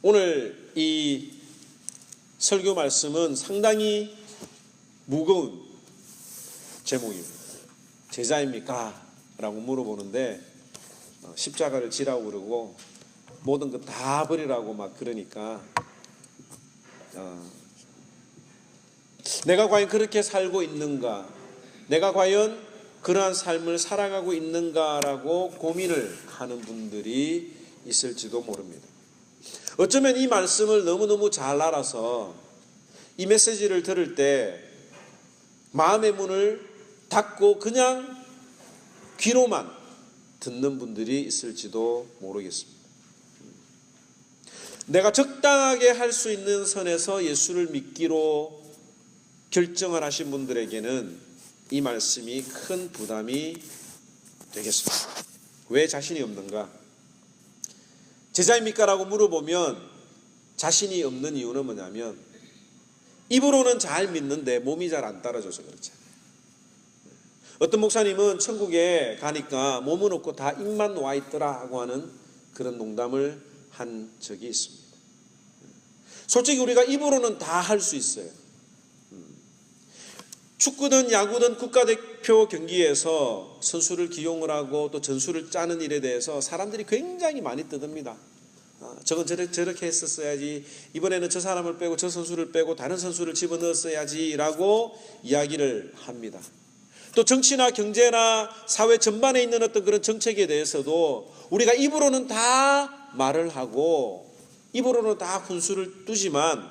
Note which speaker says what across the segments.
Speaker 1: 오늘 이 설교 말씀은 상당히 무거운 제목입니다. 제자입니까? 라고 물어보는데 십자가를 지라고 그러고 모든 것 다 버리라고 막 그러니까 내가 과연 그렇게 살고 있는가? 내가 과연 그러한 삶을 살아가고 있는가라고 고민을 하는 분들이 있을지도 모릅니다. 어쩌면 이 말씀을 너무너무 잘 알아서 이 메시지를 들을 때 마음의 문을 닫고 그냥 귀로만 듣는 분들이 있을지도 모르겠습니다. 내가 적당하게 할 수 있는 선에서 예수를 믿기로 결정을 하신 분들에게는 이 말씀이 큰 부담이 되겠습니다. 왜 자신이 없는가? 제자입니까? 라고 물어보면 자신이 없는 이유는 뭐냐면 입으로는 잘 믿는데 몸이 잘 안 따라줘서 그렇잖아요. 어떤 목사님은 천국에 가니까 몸은 없고 다 입만 와 있더라고 하는 그런 농담을 한 적이 있습니다. 솔직히 우리가 입으로는 다 할 수 있어요. 축구든 야구든 국가대표 경기에서 선수를 기용을 하고 또 전술을 짜는 일에 대해서 사람들이 굉장히 많이 떠듭니다. 저건 저렇게 했었어야지, 이번에는 저 사람을 빼고 저 선수를 빼고 다른 선수를 집어넣었어야지 라고 이야기를 합니다. 또 정치나 경제나 사회 전반에 있는 어떤 그런 정책에 대해서도 우리가 입으로는 다 말을 하고 입으로는 다 훈수를 두지만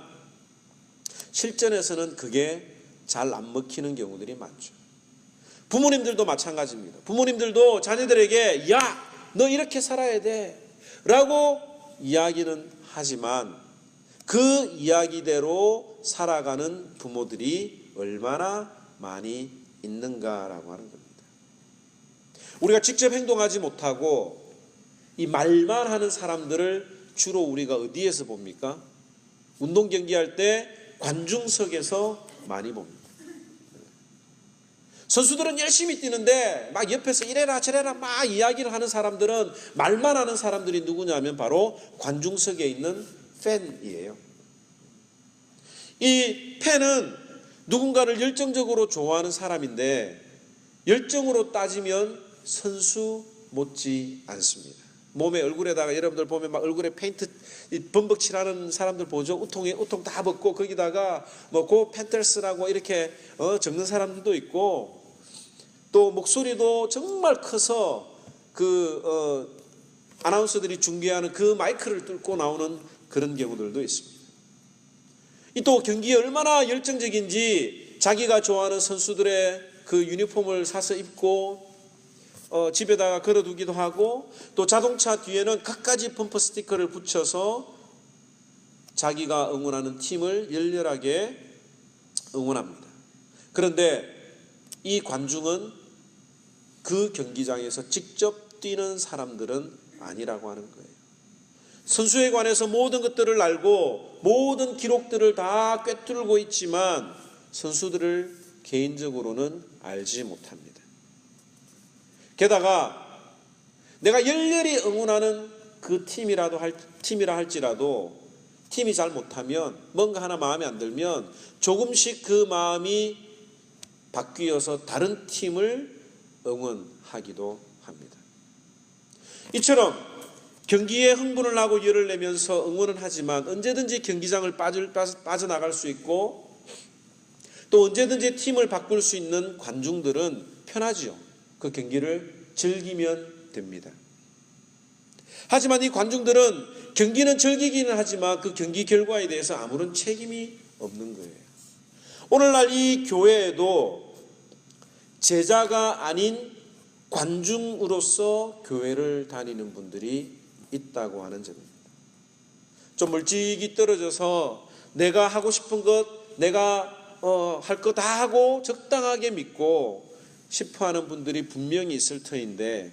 Speaker 1: 실전에서는 그게 잘 안 먹히는 경우들이 많죠. 부모님들도 마찬가지입니다. 부모님들도 자녀들에게 야, 너 이렇게 살아야 돼 라고 이야기는 하지만 그 이야기대로 살아가는 부모들이 얼마나 많이 있는가라고 하는 겁니다. 우리가 직접 행동하지 못하고 이 말만 하는 사람들을 주로 우리가 어디에서 봅니까? 운동 경기할 때 관중석에서 많이 봅니다. 선수들은 열심히 뛰는데 막 옆에서 이래라 저래라 막 이야기를 하는 사람들은, 말만 하는 사람들이 누구냐면 바로 관중석에 있는 팬이에요. 이 팬은 누군가를 열정적으로 좋아하는 사람인데 열정으로 따지면 선수 못지 않습니다. 몸에 얼굴에다가 여러분들 보면 막 얼굴에 페인트 범벅 칠하는 사람들 보죠. 우통 다 벗고 거기다가 뭐 고 팬터스라고 이렇게 적는 사람들도 있고, 또 목소리도 정말 커서 아나운서들이 중계하는 그 마이크를 뚫고 나오는 그런 경우들도 있습니다. 또 경기에 얼마나 열정적인지 자기가 좋아하는 선수들의 그 유니폼을 사서 입고 집에다가 걸어두기도 하고, 또 자동차 뒤에는 갖가지 범퍼 스티커를 붙여서 자기가 응원하는 팀을 열렬하게 응원합니다. 그런데 이 관중은 그 경기장에서 직접 뛰는 사람들은 아니라고 하는 거예요. 선수에 관해서 모든 것들을 알고 모든 기록들을 다 꿰뚫고 있지만 선수들을 개인적으로는 알지 못합니다. 게다가 내가 열렬히 응원하는 그 팀이라 할지라도 팀이 잘 못하면, 뭔가 하나 마음에 안 들면 조금씩 그 마음이 바뀌어서 다른 팀을 응원하기도 합니다. 이처럼 경기에 흥분을 하고 열을 내면서 응원은 하지만 언제든지 경기장을 빠져나갈 수 있고 또 언제든지 팀을 바꿀 수 있는 관중들은 편하지요. 그 경기를 즐기면 됩니다. 하지만 이 관중들은 경기는 즐기기는 하지만 그 경기 결과에 대해서 아무런 책임이 없는 거예요. 오늘날 이 교회에도 제자가 아닌 관중으로서 교회를 다니는 분들이 있다고 하는 점입니다. 좀 멀찍이 떨어져서 내가 하고 싶은 것, 내가 할 거 다 하고 적당하게 믿고 싶어하는 분들이 분명히 있을 터인데,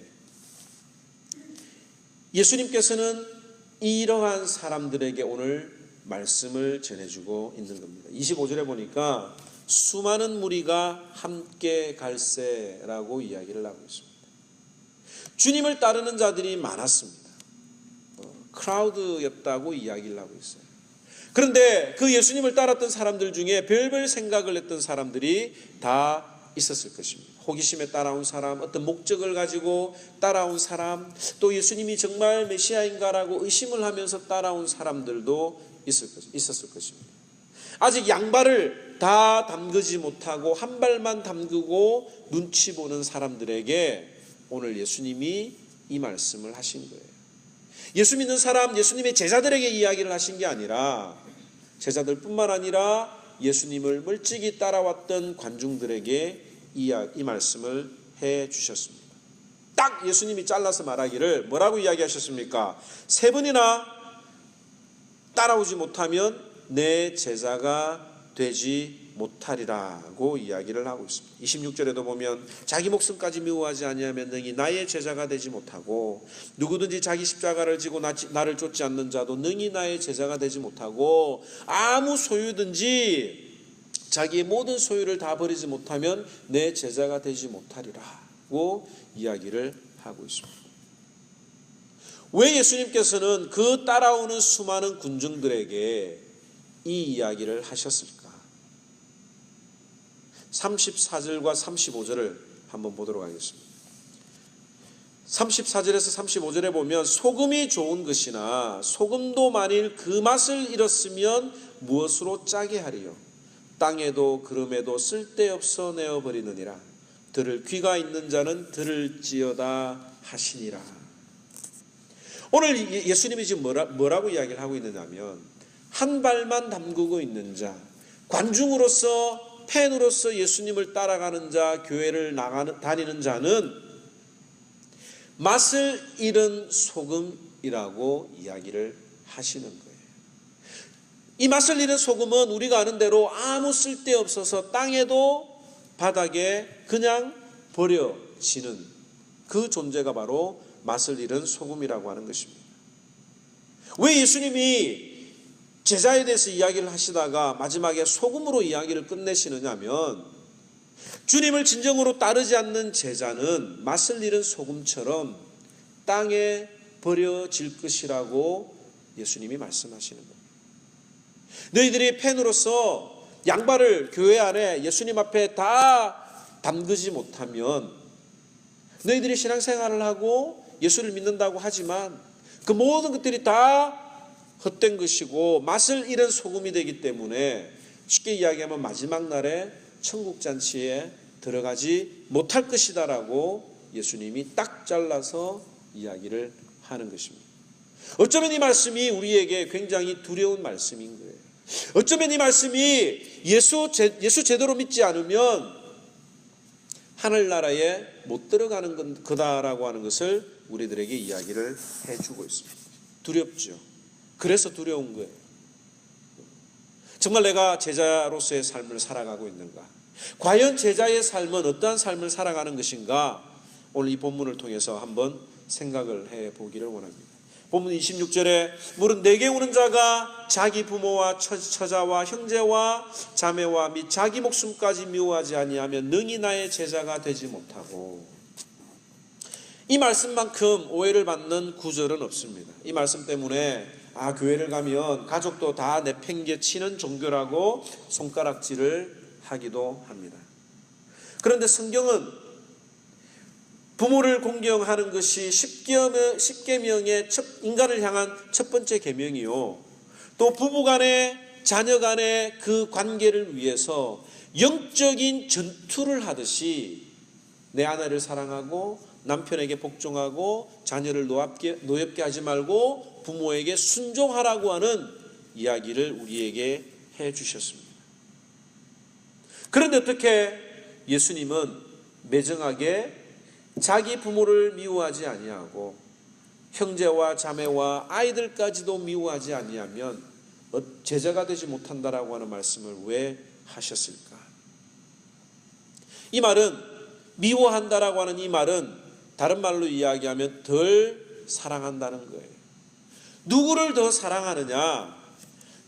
Speaker 1: 예수님께서는 이러한 사람들에게 오늘 말씀을 전해주고 있는 겁니다. 25절에 보니까 수많은 무리가 함께 갈새라고 이야기를 하고 있습니다. 주님을 따르는 자들이 많았습니다. 크라우드였다고 이야기를 하고 있어요. 그런데 그 예수님을 따랐던 사람들 중에 별별 생각을 했던 사람들이 다 있었을 것입니다. 호기심에 따라온 사람, 어떤 목적을 가지고 따라온 사람, 또 예수님이 정말 메시아인가라고 의심을 하면서 따라온 사람들도 있었을 것입니다. 아직 양발을 다 담그지 못하고 한 발만 담그고 눈치 보는 사람들에게 오늘 예수님이 이 말씀을 하신 거예요. 예수 믿는 사람, 예수님의 제자들에게 이야기를 하신 게 아니라 제자들뿐만 아니라 예수님을 멀찍이 따라왔던 관중들에게 이 말씀을 해 주셨습니다. 딱 예수님이 잘라서 말하기를 뭐라고 이야기하셨습니까? 3번이나 따라오지 못하면 내 제자가 되지 못하리라고 이야기를 하고 있습니다. 26절에도 보면 자기 목숨까지 미워하지 아니하면 능히 나의 제자가 되지 못하고 누구든지 자기 십자가를 지고 나를 쫓지 않는 자도 능히 나의 제자가 되지 못하고 아무 소유든지 자기의 모든 소유를 다 버리지 못하면 내 제자가 되지 못하리라고 이야기를 하고 있습니다. 왜 예수님께서는 그 따라오는 수많은 군중들에게 이 이야기를 하셨을까? 34절과 35절을 한번 보도록 하겠습니다. 34절에서 35절에 보면 소금이 좋은 것이나 소금도 만일 그 맛을 잃었으면 무엇으로 짜게 하리요? 땅에도 그름에도 쓸데없어 내어버리느니라. 들을 귀가 있는 자는 들을지어다 하시니라. 오늘 예수님이 지금 뭐라고 이야기를 하고 있느냐면 한 발만 담그고 있는 자, 관중으로서 팬으로서 예수님을 따라가는 자, 교회를 다니는 자는 맛을 잃은 소금이라고 이야기를 하시는 거예요. 이 맛을 잃은 소금은 우리가 아는 대로 아무 쓸데없어서 땅에도 바닥에 그냥 버려지는 그 존재가 바로 맛을 잃은 소금이라고 하는 것입니다. 왜 예수님이 제자에 대해서 이야기를 하시다가 마지막에 소금으로 이야기를 끝내시느냐 하면 주님을 진정으로 따르지 않는 제자는 맛을 잃은 소금처럼 땅에 버려질 것이라고 예수님이 말씀하시는 겁니다. 너희들이 팬으로서 양발을 교회 안에 예수님 앞에 다 담그지 못하면 너희들이 신앙생활을 하고 예수를 믿는다고 하지만 그 모든 것들이 다 헛된 것이고 맛을 잃은 소금이 되기 때문에 쉽게 이야기하면 마지막 날에 천국잔치에 들어가지 못할 것이다라고 예수님이 딱 잘라서 이야기를 하는 것입니다. 어쩌면 이 말씀이 우리에게 굉장히 두려운 말씀인 거예요. 어쩌면 이 말씀이 예수 제대로 믿지 않으면 하늘나라에 못 들어가는 거다라고 하는 것을 우리들에게 이야기를 해주고 있습니다. 두렵죠. 그래서 두려운 거예요. 정말 내가 제자로서의 삶을 살아가고 있는가? 과연 제자의 삶은 어떠한 삶을 살아가는 것인가? 오늘 이 본문을 통해서 한번 생각을 해보기를 원합니다. 본문 26절에 무릇 내게 오는 자가 자기 부모와 처자와 형제와 자매와 및 자기 목숨까지 미워하지 아니하면 능히 나의 제자가 되지 못하고, 이 말씀만큼 오해를 받는 구절은 없습니다. 이 말씀 때문에 교회를 가면 가족도 다 내팽개치는 종교라고 손가락질을 하기도 합니다. 그런데 성경은 부모를 공경하는 것이 십계명의 인간을 향한 첫 번째 계명이요, 또 부부간의 자녀간의 그 관계를 위해서 영적인 전투를 하듯이 내 아내를 사랑하고 남편에게 복종하고 자녀를 노엽게 하지 말고 부모에게 순종하라고 하는 이야기를 우리에게 해 주셨습니다. 그런데 어떻게 예수님은 매정하게 자기 부모를 미워하지 아니하고 형제와 자매와 아이들까지도 미워하지 아니하면 제자가 되지 못한다라고 하는 말씀을 왜 하셨을까? 이 말은, 미워한다라고 하는 이 말은 다른 말로 이야기하면 덜 사랑한다는 거예요. 누구를 더 사랑하느냐?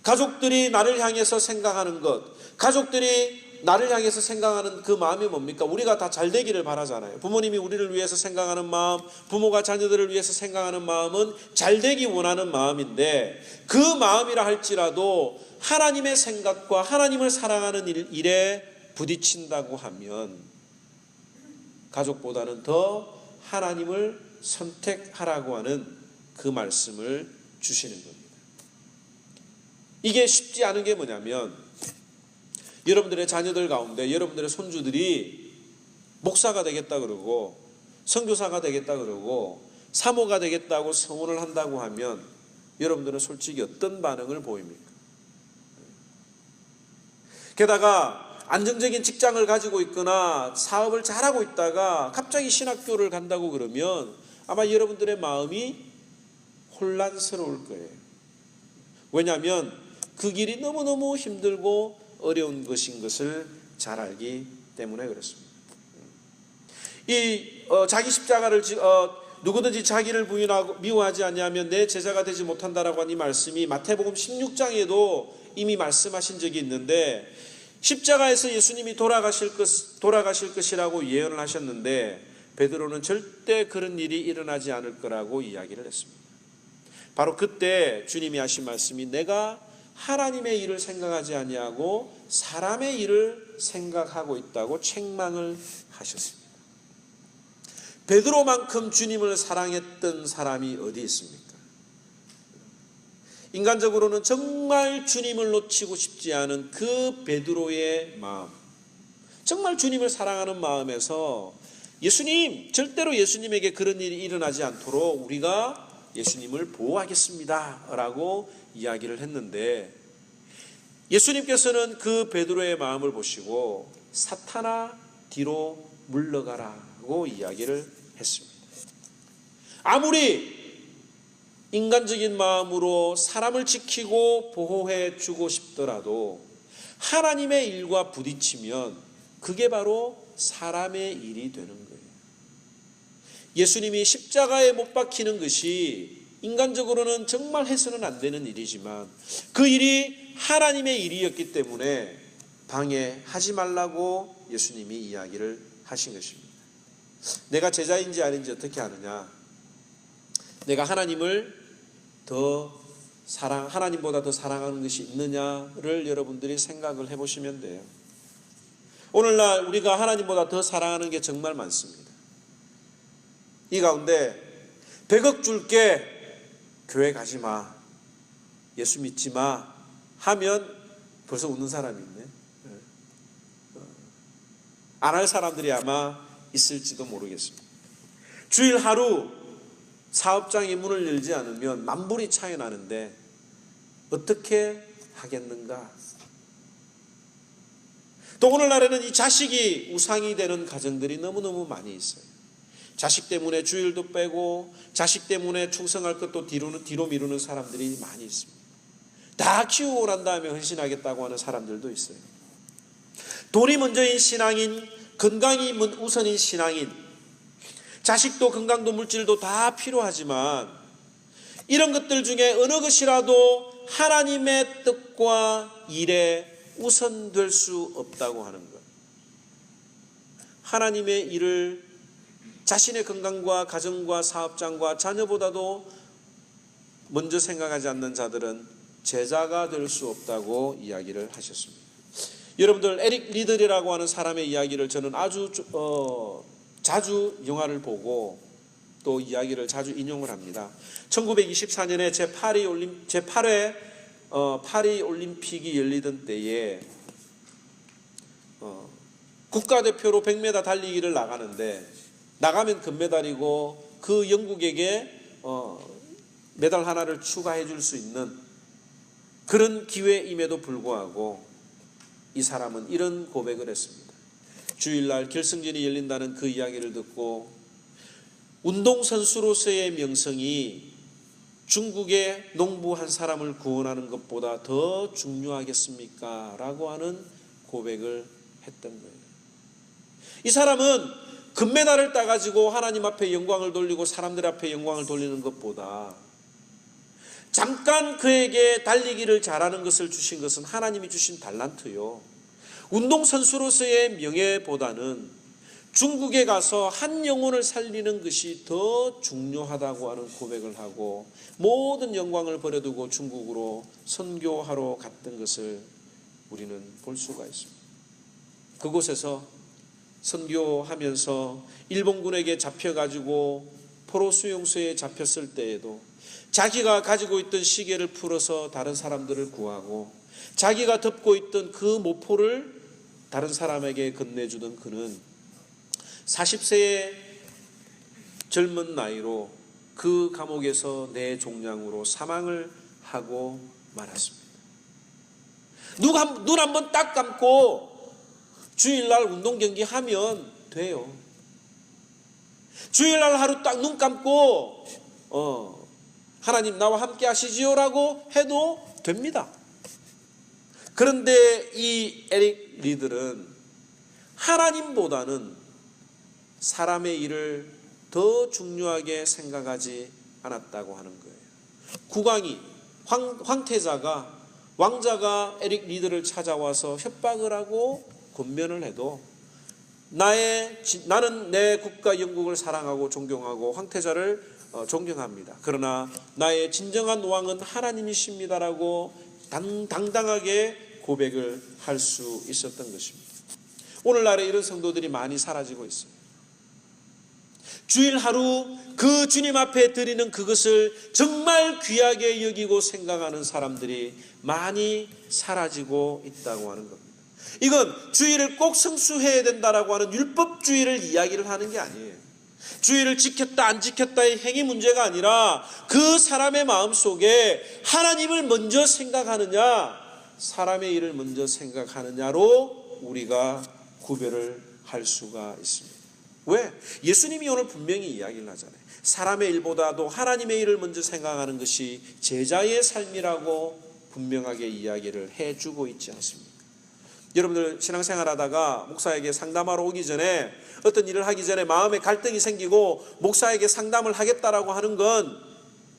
Speaker 1: 가족들이 나를 향해서 생각하는 것, 가족들이 나를 향해서 생각하는 그 마음이 뭡니까? 우리가 다 잘 되기를 바라잖아요. 부모님이 우리를 위해서 생각하는 마음, 부모가 자녀들을 위해서 생각하는 마음은 잘 되기 원하는 마음인데, 그 마음이라 할지라도 하나님의 생각과 하나님을 사랑하는 일에 부딪힌다고 하면 가족보다는 더 하나님을 선택하라고 하는 그 말씀을 주시는 겁니다. 이게 쉽지 않은 게 뭐냐면, 여러분들의 자녀들 가운데 여러분들의 손주들이 목사가 되겠다 그러고 선교사가 되겠다 그러고 사모가 되겠다고 소원을 한다고 하면 여러분들은 솔직히 어떤 반응을 보입니까? 게다가 안정적인 직장을 가지고 있거나 사업을 잘하고 있다가 갑자기 신학교를 간다고 그러면 아마 여러분들의 마음이 혼란스러울 거예요. 왜냐하면 그 길이 너무너무 힘들고 어려운 것인 것을 잘 알기 때문에 그렇습니다. 자기 십자가를 누구든지 자기를 부인하고 미워하지 아니하면 내 제자가 되지 못한다라고 한 이 말씀이 마태복음 16장에도 이미 말씀하신 적이 있는데, 십자가에서 예수님이 돌아가실 것이라고 예언을 하셨는데 베드로는 절대 그런 일이 일어나지 않을 거라고 이야기를 했습니다. 바로 그때 주님이 하신 말씀이 내가 하나님의 일을 생각하지 아니하고 사람의 일을 생각하고 있다고 책망을 하셨습니다. 베드로만큼 주님을 사랑했던 사람이 어디 있습니까? 인간적으로는 정말 주님을 놓치고 싶지 않은 그 베드로의 마음, 정말 주님을 사랑하는 마음에서 예수님, 절대로 예수님에게 그런 일이 일어나지 않도록 우리가 예수님을 보호하겠습니다 라고 이야기를 했는데, 예수님께서는 그 베드로의 마음을 보시고 사탄아 뒤로 물러가라고 이야기를 했습니다. 아무리 인간적인 마음으로 사람을 지키고 보호해 주고 싶더라도 하나님의 일과 부딪히면 그게 바로 사람의 일이 되는 거예요. 예수님이 십자가에 못 박히는 것이 인간적으로는 정말 해서는 안 되는 일이지만 그 일이 하나님의 일이었기 때문에 방해하지 말라고 예수님이 이야기를 하신 것입니다. 내가 제자인지 아닌지 어떻게 아느냐? 내가 하나님을 하나님보다 더 사랑하는 것이 있느냐를 여러분들이 생각을 해보시면 돼요. 오늘날 우리가 하나님보다 더 사랑하는 게 정말 많습니다. 이 가운데 100억 줄게, 교회 가지 마, 예수 믿지 마 하면 벌써 웃는 사람이 있네. 안 할 사람들이 아마 있을지도 모르겠습니다. 주일 하루 사업장이 문을 열지 않으면 만불이 차이 나는데 어떻게 하겠는가? 또 오늘날에는 이 자식이 우상이 되는 가정들이 너무너무 많이 있어요. 자식 때문에 주일도 빼고 자식 때문에 충성할 것도 뒤로 미루는 사람들이 많이 있습니다. 다 키우고 난 다음에 헌신하겠다고 하는 사람들도 있어요. 돈이 먼저인 신앙인, 건강이 우선인 신앙인, 자식도 건강도 물질도 다 필요하지만 이런 것들 중에 어느 것이라도 하나님의 뜻과 일에 우선될 수 없다고 하는 것. 하나님의 일을 자신의 건강과 가정과 사업장과 자녀보다도 먼저 생각하지 않는 자들은 제자가 될 수 없다고 이야기를 하셨습니다. 여러분들 에릭 리들이라고 하는 사람의 이야기를 저는 아주 자주 영화를 보고 또 이야기를 자주 인용을 합니다. 1924년에 제8회 파리 올림픽이 열리던 때에 국가대표로 100m 달리기를 나가는데 나가면 금메달이고 그 영국에게 메달 하나를 추가해 줄 수 있는 그런 기회임에도 불구하고 이 사람은 이런 고백을 했습니다. 주일날 결승전이 열린다는 그 이야기를 듣고 운동선수로서의 명성이 중국의 농부 한 사람을 구원하는 것보다 더 중요하겠습니까? 라고 하는 고백을 했던 거예요. 이 사람은 금메달을 따가지고 하나님 앞에 영광을 돌리고 사람들 앞에 영광을 돌리는 것보다 잠깐 그에게 달리기를 잘하는 것을 주신 것은 하나님이 주신 달란트요. 운동선수로서의 명예보다는 중국에 가서 한 영혼을 살리는 것이 더 중요하다고 하는 고백을 하고 모든 영광을 버려두고 중국으로 선교하러 갔던 것을 우리는 볼 수가 있습니다. 그곳에서 선교하면서 일본군에게 잡혀가지고 포로 수용소에 잡혔을 때에도 자기가 가지고 있던 시계를 풀어서 다른 사람들을 구하고 자기가 덮고 있던 그 모포를 다른 사람에게 건네주던 그는 40세의 젊은 나이로 그 감옥에서 내 종량으로 사망을 하고 말았습니다. 눈 한 번 딱 감고 주일날 운동 경기 하면 돼요. 주일날 하루 딱 눈 감고 하나님 나와 함께 하시지요라고 해도 됩니다. 그런데 이 에릭 리들은 하나님보다는 사람의 일을 더 중요하게 생각하지 않았다고 하는 거예요. 국왕이 황태자가 왕자가 에릭 리드를 찾아와서 협박을 하고 권면을 해도 나는 내 국가 영국을 사랑하고 존경하고 황태자를 존경합니다. 그러나 나의 진정한 왕은 하나님이십니다라고 당당하게 고백을 할 수 있었던 것입니다. 오늘날에 이런 성도들이 많이 사라지고 있어요. 주일 하루 그 주님 앞에 드리는 그것을 정말 귀하게 여기고 생각하는 사람들이 많이 사라지고 있다고 하는 겁니다. 이건 주일을 꼭 성수해야 된다라고 하는 율법주의를 이야기를 하는 게 아니에요. 주일을 지켰다 안 지켰다의 행위 문제가 아니라 그 사람의 마음속에 하나님을 먼저 생각하느냐 사람의 일을 먼저 생각하느냐로 우리가 구별을 할 수가 있습니다. 왜? 예수님이 오늘 분명히 이야기를 하잖아요. 사람의 일보다도 하나님의 일을 먼저 생각하는 것이 제자의 삶이라고 분명하게 이야기를 해주고 있지 않습니까? 여러분들 신앙생활하다가 목사에게 상담하러 오기 전에 어떤 일을 하기 전에 마음에 갈등이 생기고 목사에게 상담을 하겠다라고 하는 건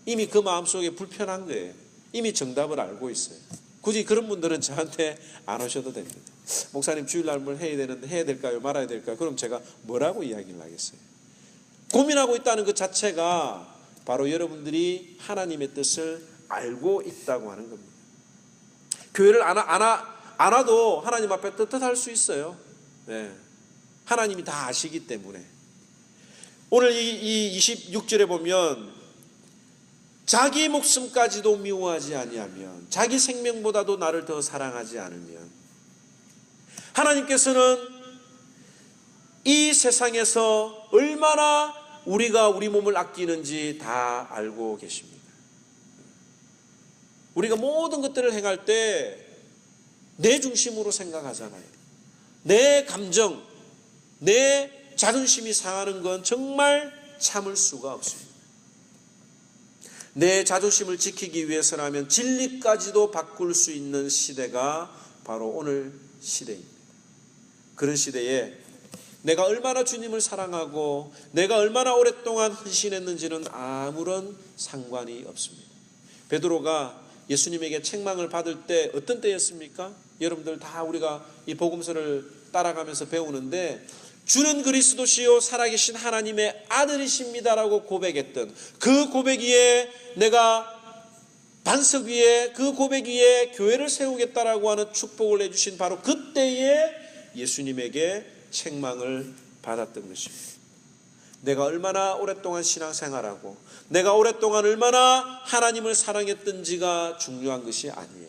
Speaker 1: 이미 그 마음속에 불편한 거예요. 이미 정답을 알고 있어요. 굳이 그런 분들은 저한테 안 오셔도 됩니다. 목사님 주일날 뭘 해야 되는데 해야 될까요? 말아야 될까요? 그럼 제가 뭐라고 이야기를 하겠어요? 고민하고 있다는 것 자체가 바로 여러분들이 하나님의 뜻을 알고 있다고 하는 겁니다. 교회를 안 와도 하나님 앞에 떳떳할 수 있어요. 네. 하나님이 다 아시기 때문에. 오늘 이 26절에 보면 자기 목숨까지도 미워하지 아니하면 자기 생명보다도 나를 더 사랑하지 않으면 하나님께서는 이 세상에서 얼마나 우리가 우리 몸을 아끼는지 다 알고 계십니다. 우리가 모든 것들을 행할 때 내 중심으로 생각하잖아요. 내 감정, 내 자존심이 상하는 건 정말 참을 수가 없습니다. 내 자존심을 지키기 위해서라면 진리까지도 바꿀 수 있는 시대가 바로 오늘 시대입니다. 그런 시대에 내가 얼마나 주님을 사랑하고 내가 얼마나 오랫동안 헌신했는지는 아무런 상관이 없습니다. 베드로가 예수님에게 책망을 받을 때 어떤 때였습니까? 여러분들 다 우리가 이 복음서를 따라가면서 배우는데 주는 그리스도시요 살아계신 하나님의 아들이십니다라고 고백했던 그 고백 위에 내가 반석 위에 그 고백 위에 교회를 세우겠다라고 하는 축복을 해주신 바로 그때에 예수님에게 책망을 받았던 것입니다. 내가 얼마나 오랫동안 신앙생활하고 내가 오랫동안 얼마나 하나님을 사랑했던지가 중요한 것이 아니에요.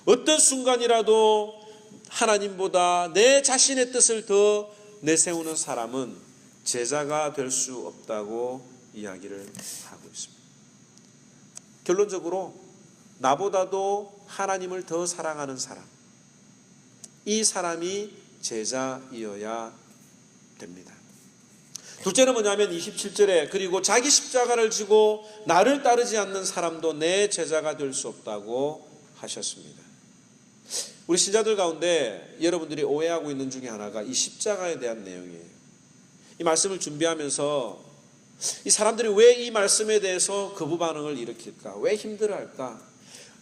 Speaker 1: 어떤 순간이라도 하나님보다 내 자신의 뜻을 더 내세우는 사람은 제자가 될 수 없다고 이야기를 하고 있습니다. 결론적으로 나보다도 하나님을 더 사랑하는 사람, 이 사람이 제자이어야 됩니다. 둘째는 뭐냐면 27절에 그리고 자기 십자가를 지고 나를 따르지 않는 사람도 내 제자가 될 수 없다고 하셨습니다. 우리 신자들 가운데 여러분들이 오해하고 있는 중에 하나가 이 십자가에 대한 내용이에요. 이 말씀을 준비하면서 이 사람들이 왜 이 말씀에 대해서 거부 반응을 일으킬까? 왜 힘들어할까?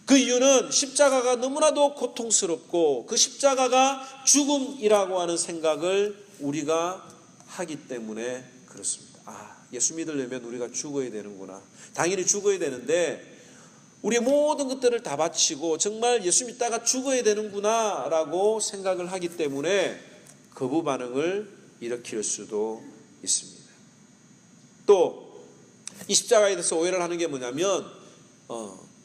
Speaker 1: 그 이유는 십자가가 너무나도 고통스럽고 그 십자가가 죽음이라고 하는 생각을 우리가 하기 때문에 그렇습니다. 예수 믿으려면 우리가 죽어야 되는구나. 당연히 죽어야 되는데 우리의 모든 것들을 다 바치고 정말 예수 믿다가 죽어야 되는구나 라고 생각을 하기 때문에 거부 반응을 일으킬 수도 있습니다. 또 이 십자가에 대해서 오해를 하는 게 뭐냐면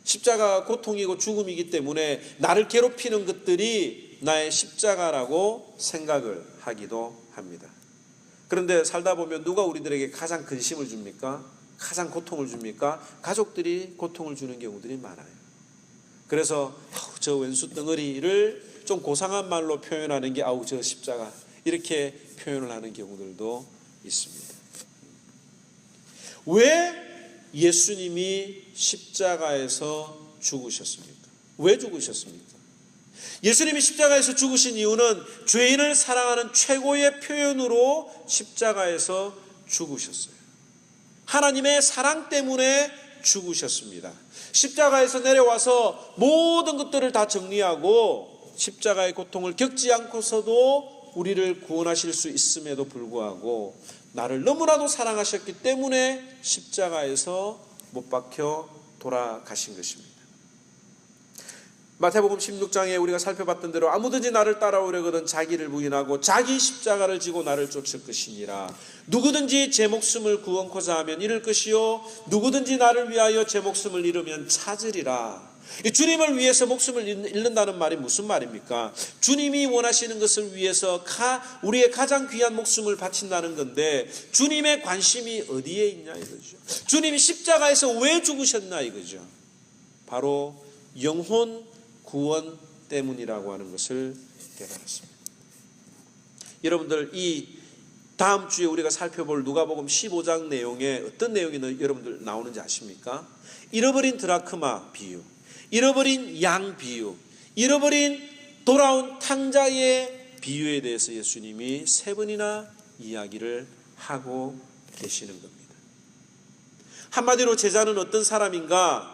Speaker 1: 십자가가 고통이고 죽음이기 때문에 나를 괴롭히는 것들이 나의 십자가라고 생각을 하기도 합니다. 그런데 살다 보면 누가 우리들에게 가장 근심을 줍니까? 가장 고통을 줍니까? 가족들이 고통을 주는 경우들이 많아요. 그래서 저 왼수 덩어리를 좀 고상한 말로 표현하는 게 저 십자가 이렇게 표현을 하는 경우들도 있습니다. 왜 예수님이 십자가에서 죽으셨습니까? 왜 죽으셨습니까? 예수님이 십자가에서 죽으신 이유는 죄인을 사랑하는 최고의 표현으로 십자가에서 죽으셨어요. 하나님의 사랑 때문에 죽으셨습니다. 십자가에서 내려와서 모든 것들을 다 정리하고 십자가의 고통을 겪지 않고서도 우리를 구원하실 수 있음에도 불구하고 나를 너무나도 사랑하셨기 때문에 십자가에서 못 박혀 돌아가신 것입니다. 마태복음 16장에 우리가 살펴봤던 대로 아무든지 나를 따라오려거든 자기를 부인하고 자기 십자가를 지고 나를 쫓을 것이니라. 누구든지 제 목숨을 구원코자 하면 잃을 것이요 누구든지 나를 위하여 제 목숨을 잃으면 찾으리라. 주님을 위해서 목숨을 잃는다는 말이 무슨 말입니까? 주님이 원하시는 것을 위해서 우리의 가장 귀한 목숨을 바친다는 건데 주님의 관심이 어디에 있냐 이거죠. 주님이 십자가에서 왜 죽으셨나 이거죠. 바로 영혼 구원 때문이라고 하는 것을 깨달았습니다. 여러분들 이 다음 주에 우리가 살펴볼 누가복음 15장 내용에 어떤 내용이 여러분들 나오는지 아십니까? 잃어버린 드라크마 비유, 잃어버린 양 비유, 잃어버린 돌아온 탕자의 비유에 대해서 예수님이 3번이나 이야기를 하고 계시는 겁니다. 한마디로 제자는 어떤 사람인가?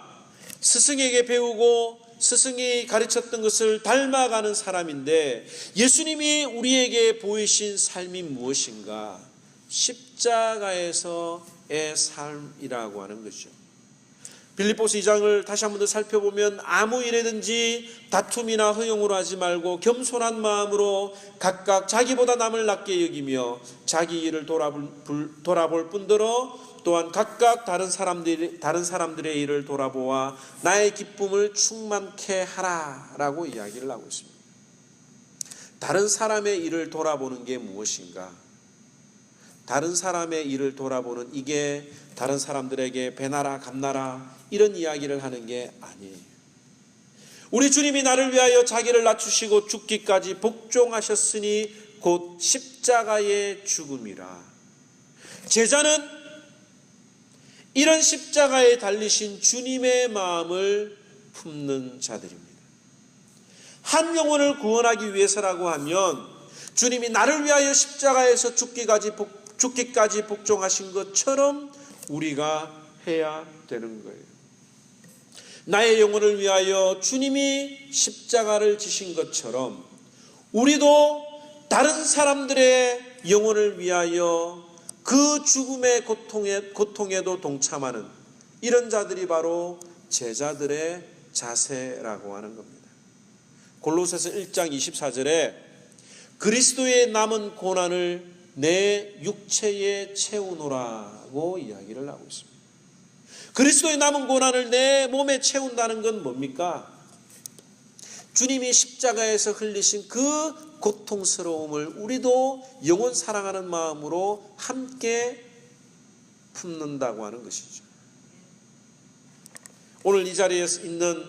Speaker 1: 스승에게 배우고 스승이 가르쳤던 것을 닮아가는 사람인데 예수님이 우리에게 보이신 삶이 무엇인가? 십자가에서의 삶이라고 하는 것이죠. 빌립보서 2장을 다시 한번 더 살펴보면 아무 일에든지 다툼이나 허용으로 하지 말고 겸손한 마음으로 각각 자기보다 남을 낮게 여기며 자기 일을 돌아볼 뿐더러 또한 각각 다른 사람들의 일을 돌아보아 나의 기쁨을 충만케 하라라고 이야기를 하고 있습니다. 다른 사람의 일을 돌아보는 게 무엇인가? 다른 사람의 일을 돌아보는 이게 다른 사람들에게 배나라 갚나라 이런 이야기를 하는 게 아니에요. 우리 주님이 나를 위하여 자기를 낮추시고 죽기까지 복종하셨으니 곧 십자가의 죽음이라. 제자는 이런 십자가에 달리신 주님의 마음을 품는 자들입니다. 한 영혼을 구원하기 위해서라고 하면 주님이 나를 위하여 십자가에서 죽기까지 복종하신 것처럼 우리가 해야 되는 거예요. 나의 영혼을 위하여 주님이 십자가를 지신 것처럼 우리도 다른 사람들의 영혼을 위하여 그 죽음의 고통에도 동참하는 이런 자들이 바로 제자들의 자세라고 하는 겁니다. 골로새서 1장 24절에 그리스도의 남은 고난을 내 육체에 채우노라고 이야기를 하고 있습니다. 그리스도의 남은 고난을 내 몸에 채운다는 건 뭡니까? 주님이 십자가에서 흘리신 그 고통스러움을 우리도 영원 사랑하는 마음으로 함께 품는다고 하는 것이죠. 오늘 이 자리에 있는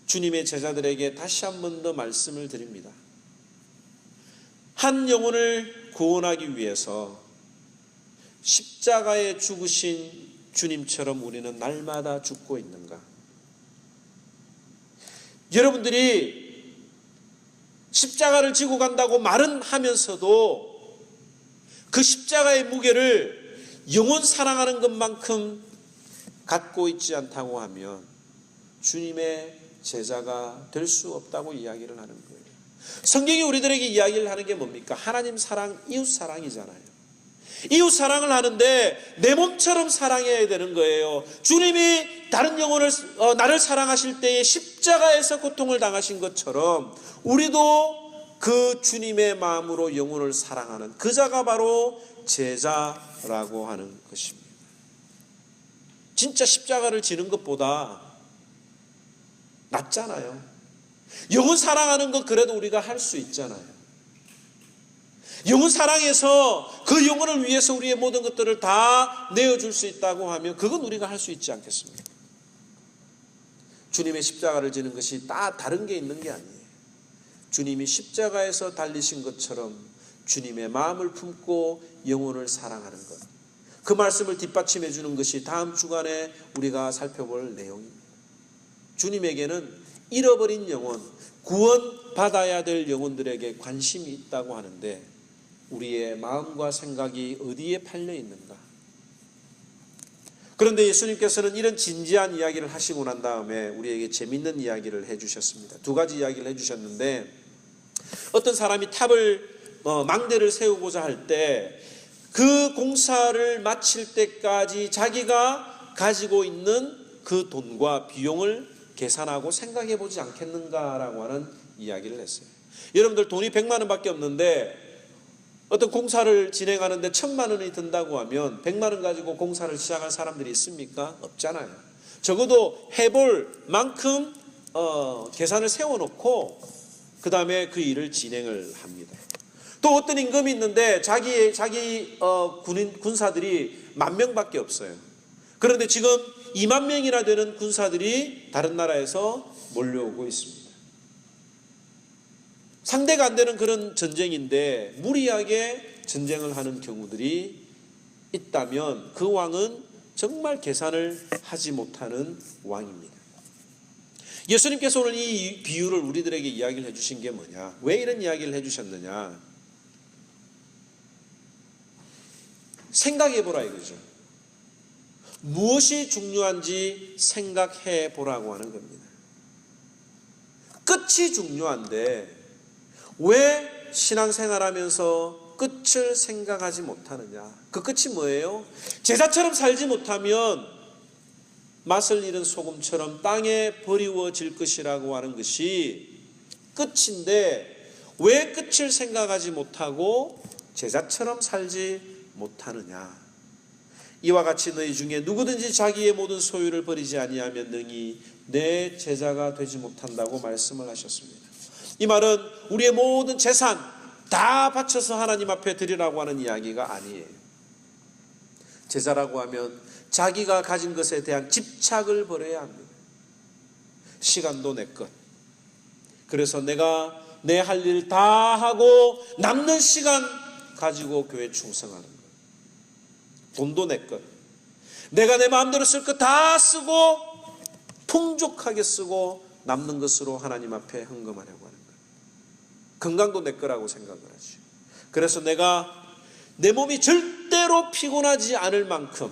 Speaker 1: 주님의 제자들에게 다시 한 번 더 말씀을 드립니다. 한 영혼을 구원하기 위해서 십자가에 죽으신 주님처럼 우리는 날마다 죽고 있는가? 여러분들이 십자가를 지고 간다고 말은 하면서도 그 십자가의 무게를 영원 사랑하는 것만큼 갖고 있지 않다고 하면 주님의 제자가 될 수 없다고 이야기를 하는 거예요. 성경이 우리들에게 이야기를 하는 게 뭡니까? 하나님 사랑, 이웃 사랑이잖아요. 이웃 사랑을 하는데 내 몸처럼 사랑해야 되는 거예요. 주님이 다른 영혼을 나를 사랑하실 때에 십자가에서 고통을 당하신 것처럼 우리도 그 주님의 마음으로 영혼을 사랑하는 그 자가 바로 제자라고 하는 것입니다. 진짜 십자가를 지는 것보다 낫잖아요. 영혼 사랑하는 것 그래도 우리가 할 수 있잖아요. 영혼 사랑해서 그 영혼을 위해서 우리의 모든 것들을 다 내어줄 수 있다고 하면 그건 우리가 할 수 있지 않겠습니까? 주님의 십자가를 지는 것이 다 다른 게 있는 게 아니에요. 주님이 십자가에서 달리신 것처럼 주님의 마음을 품고 영혼을 사랑하는 것. 그 말씀을 뒷받침해 주는 것이 다음 주간에 우리가 살펴볼 내용입니다. 주님에게는 잃어버린 영혼, 구원받아야 될 영혼들에게 관심이 있다고 하는데 우리의 마음과 생각이 어디에 팔려 있는가? 그런데 예수님께서는 이런 진지한 이야기를 하시고 난 다음에 우리에게 재밌는 이야기를 해주셨습니다. 두 가지 이야기를 해주셨는데 어떤 사람이 망대를 세우고자 할 때 그 공사를 마칠 때까지 자기가 가지고 있는 그 돈과 비용을 계산하고 생각해 보지 않겠는가라고 하는 이야기를 했어요. 여러분들 돈이 100만 원밖에 없는데 어떤 공사를 진행하는데 1000만 원이 든다고 하면 100만 원 가지고 공사를 시작할 사람들이 있습니까? 없잖아요. 적어도 해볼 만큼 계산을 세워놓고 그 다음에 그 일을 진행을 합니다. 또 어떤 임금이 있는데 자기 군사들이 10,000명밖에 없어요. 그런데 지금 20,000명이나 되는 군사들이 다른 나라에서 몰려오고 있습니다. 상대가 안 되는 그런 전쟁인데 무리하게 전쟁을 하는 경우들이 있다면 그 왕은 정말 계산을 하지 못하는 왕입니다. 예수님께서 오늘 이 비유를 우리들에게 이야기를 해주신 게 뭐냐? 왜 이런 이야기를 해주셨느냐? 생각해 보라 이거죠. 무엇이 중요한지 생각해 보라고 하는 겁니다. 끝이 중요한데 왜 신앙생활하면서 끝을 생각하지 못하느냐? 그 끝이 뭐예요? 제자처럼 살지 못하면 맛을 잃은 소금처럼 땅에 버리워질 것이라고 하는 것이 끝인데 왜 끝을 생각하지 못하고 제자처럼 살지 못하느냐? 이와 같이 너희 중에 누구든지 자기의 모든 소유를 버리지 아니하면 능히 내 제자가 되지 못한다고 말씀을 하셨습니다. 이 말은 우리의 모든 재산 다 바쳐서 하나님 앞에 드리라고 하는 이야기가 아니에요. 제자라고 하면 자기가 가진 것에 대한 집착을 버려야 합니다. 시간도 내 것. 그래서 내가 내 할 일 다 하고 남는 시간 가지고 교회 충성하는 것. 돈도 내 것. 내가 내 마음대로 쓸 것 다 쓰고 풍족하게 쓰고 남는 것으로 하나님 앞에 헌금하려고 하는 것. 건강도 내 거라고 생각을 하죠. 그래서 내가 내 몸이 절대로 피곤하지 않을 만큼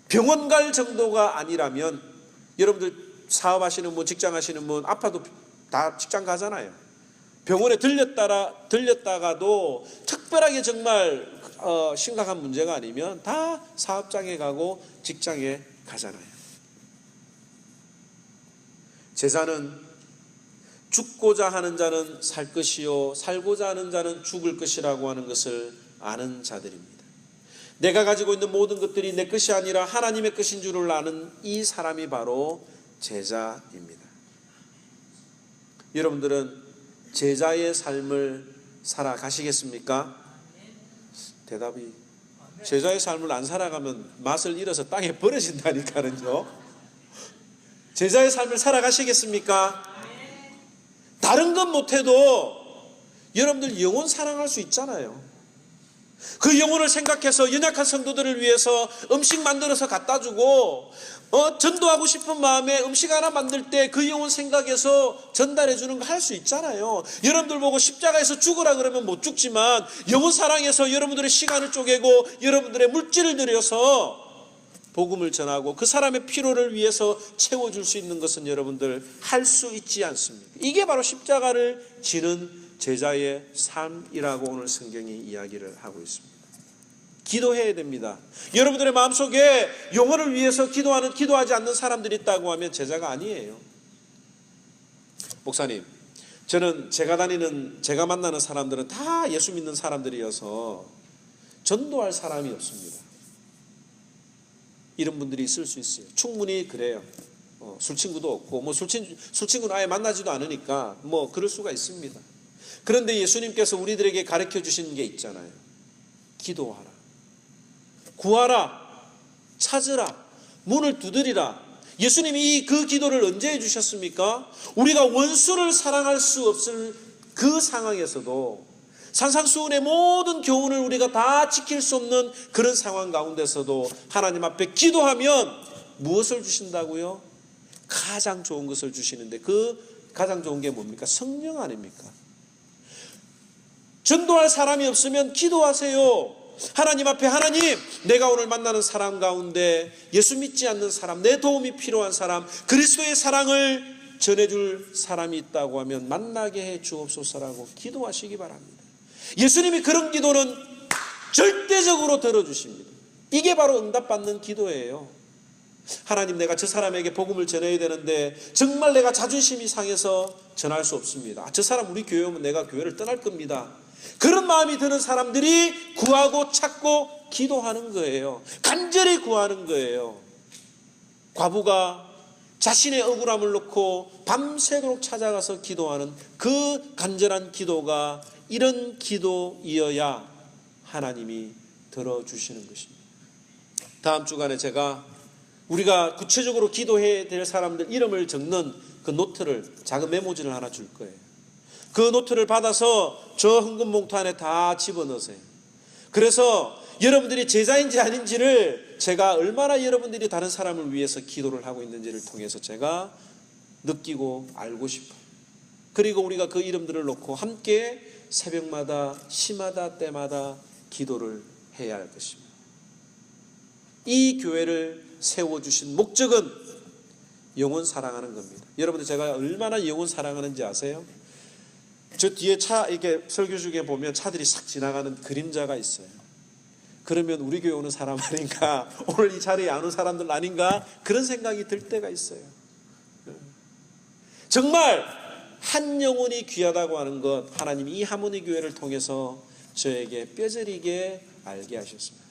Speaker 1: 병원 갈 정도가 아니라면 여러분들 사업하시는 분, 직장 하시는 분 아파도 다 직장 가잖아요. 병원에 들렸다가도 특별하게 정말 심각한 문제가 아니면 다 사업장에 가고 직장에 가잖아요. 제자는 죽고자 하는 자는 살 것이요 살고자 하는 자는 죽을 것이라고 하는 것을 아는 자들입니다. 내가 가지고 있는 모든 것들이 내 것이 아니라 하나님의 것인 줄을 아는 이 사람이 바로 제자입니다. 여러분들은 제자의 삶을 살아가시겠습니까? 대답이 제자의 삶을 안 살아가면 맛을 잃어서 땅에 버려진다니까요. 제자의 삶을 살아가시겠습니까? 다른 건 못해도 여러분들 영혼 사랑할 수 있잖아요. 그 영혼을 생각해서 연약한 성도들을 위해서 음식 만들어서 갖다 주고 전도하고 싶은 마음에 음식 하나 만들 때 그 영혼 생각해서 전달해 주는 거 할 수 있잖아요. 여러분들 보고 십자가에서 죽으라 그러면 못 죽지만 영혼 사랑해서 여러분들의 시간을 쪼개고 여러분들의 물질을 들여서 복음을 전하고 그 사람의 필요를 위해서 채워줄 수 있는 것은 여러분들 할 수 있지 않습니까? 이게 바로 십자가를 지는 제자의 삶이라고 오늘 성경이 이야기를 하고 있습니다. 기도해야 됩니다. 여러분들의 마음속에 영혼을 위해서 기도하지 않는 사람들이 있다고 하면 제자가 아니에요. 목사님, 저는 제가 만나는 사람들은 다 예수 믿는 사람들이어서 전도할 사람이 없습니다. 이런 분들이 있을 수 있어요. 충분히 그래요. 술친구도 없고 술친구는 아예 만나지도 않으니까 그럴 수가 있습니다. 그런데 예수님께서 우리들에게 가르쳐 주신 게 있잖아요. 기도하라, 구하라, 찾으라, 문을 두드리라. 예수님이 그 기도를 언제 해주셨습니까? 우리가 원수를 사랑할 수 없을 그 상황에서도, 산상수훈의 모든 교훈을 우리가 다 지킬 수 없는 그런 상황 가운데서도 하나님 앞에 기도하면 무엇을 주신다고요? 가장 좋은 것을 주시는데, 그 가장 좋은 게 뭡니까? 성령 아닙니까? 전도할 사람이 없으면 기도하세요. 하나님 앞에, 하나님, 내가 오늘 만나는 사람 가운데 예수 믿지 않는 사람, 내 도움이 필요한 사람, 그리스도의 사랑을 전해줄 사람이 있다고 하면 만나게 해 주옵소서라고 기도하시기 바랍니다. 예수님이 그런 기도는 절대적으로 들어주십니다. 이게 바로 응답받는 기도예요. 하나님, 내가 저 사람에게 복음을 전해야 되는데 정말 내가 자존심이 상해서 전할 수 없습니다. 저 사람 우리 교회 오면 내가 교회를 떠날 겁니다. 그런 마음이 드는 사람들이 구하고 찾고 기도하는 거예요. 간절히 구하는 거예요. 과부가 자신의 억울함을 놓고 밤새도록 찾아가서 기도하는 그 간절한 기도가 이런 기도이어야 하나님이 들어주시는 것입니다. 다음 주간에 우리가 구체적으로 기도해야 될 사람들 이름을 적는 그 노트를, 작은 메모지를 하나 줄 거예요. 그 노트를 받아서 저 헌금 봉투 안에 다 집어넣으세요. 그래서 여러분들이 제자인지 아닌지를 제가 얼마나 여러분들이 다른 사람을 위해서 기도를 하고 있는지를 통해서 제가 느끼고 알고 싶어요. 그리고 우리가 그 이름들을 놓고 함께 새벽마다 시마다 때마다 기도를 해야 할 것입니다. 이 교회를 세워주신 목적은 영혼 사랑하는 겁니다. 여러분들, 제가 얼마나 영혼 사랑하는지 아세요? 저 뒤에 이렇게 설교 중에 보면 차들이 싹 지나가는 그림자가 있어요. 그러면 우리 교회 오는 사람 아닌가, 오늘 이 자리에 안 온 사람들 아닌가, 그런 생각이 들 때가 있어요. 정말 한 영혼이 귀하다고 하는 것, 하나님이 이 하모니 교회를 통해서 저에게 뼈저리게 알게 하셨습니다.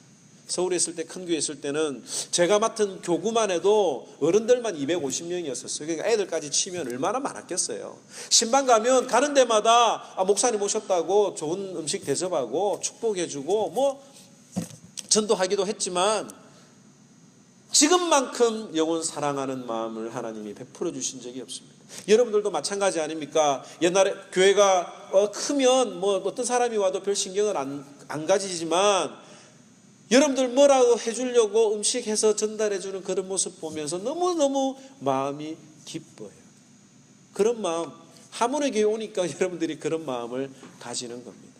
Speaker 1: 서울에 있을 때, 큰 교회 있을 때는 제가 맡은 교구만 해도 어른들만 250명이었었어요. 그러니까 애들까지 치면 얼마나 많았겠어요. 신방 가는 데마다 목사님 오셨다고 좋은 음식 대접하고 축복해주고 전도하기도 했지만, 지금만큼 영혼 사랑하는 마음을 하나님이 베풀어 주신 적이 없습니다. 여러분들도 마찬가지 아닙니까? 옛날에 교회가 크면 어떤 사람이 와도 별 신경을 안 가지지만, 여러분들 뭐라고 해주려고 음식해서 전달해주는 그런 모습 보면서 너무너무 마음이 기뻐요. 그런 마음, 하모니 교회 오니까 여러분들이 그런 마음을 가지는 겁니다.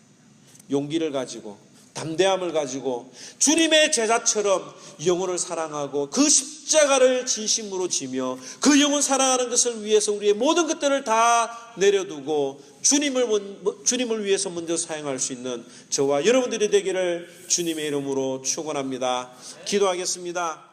Speaker 1: 용기를 가지고, 담대함을 가지고 주님의 제자처럼 영혼을 사랑하고 그 십자가를 진심으로 지며 그 영혼 사랑하는 것을 위해서 우리의 모든 것들을 다 내려두고 주님을 위해서 먼저 사용할 수 있는 저와 여러분들이 되기를 주님의 이름으로 축원합니다. 기도하겠습니다.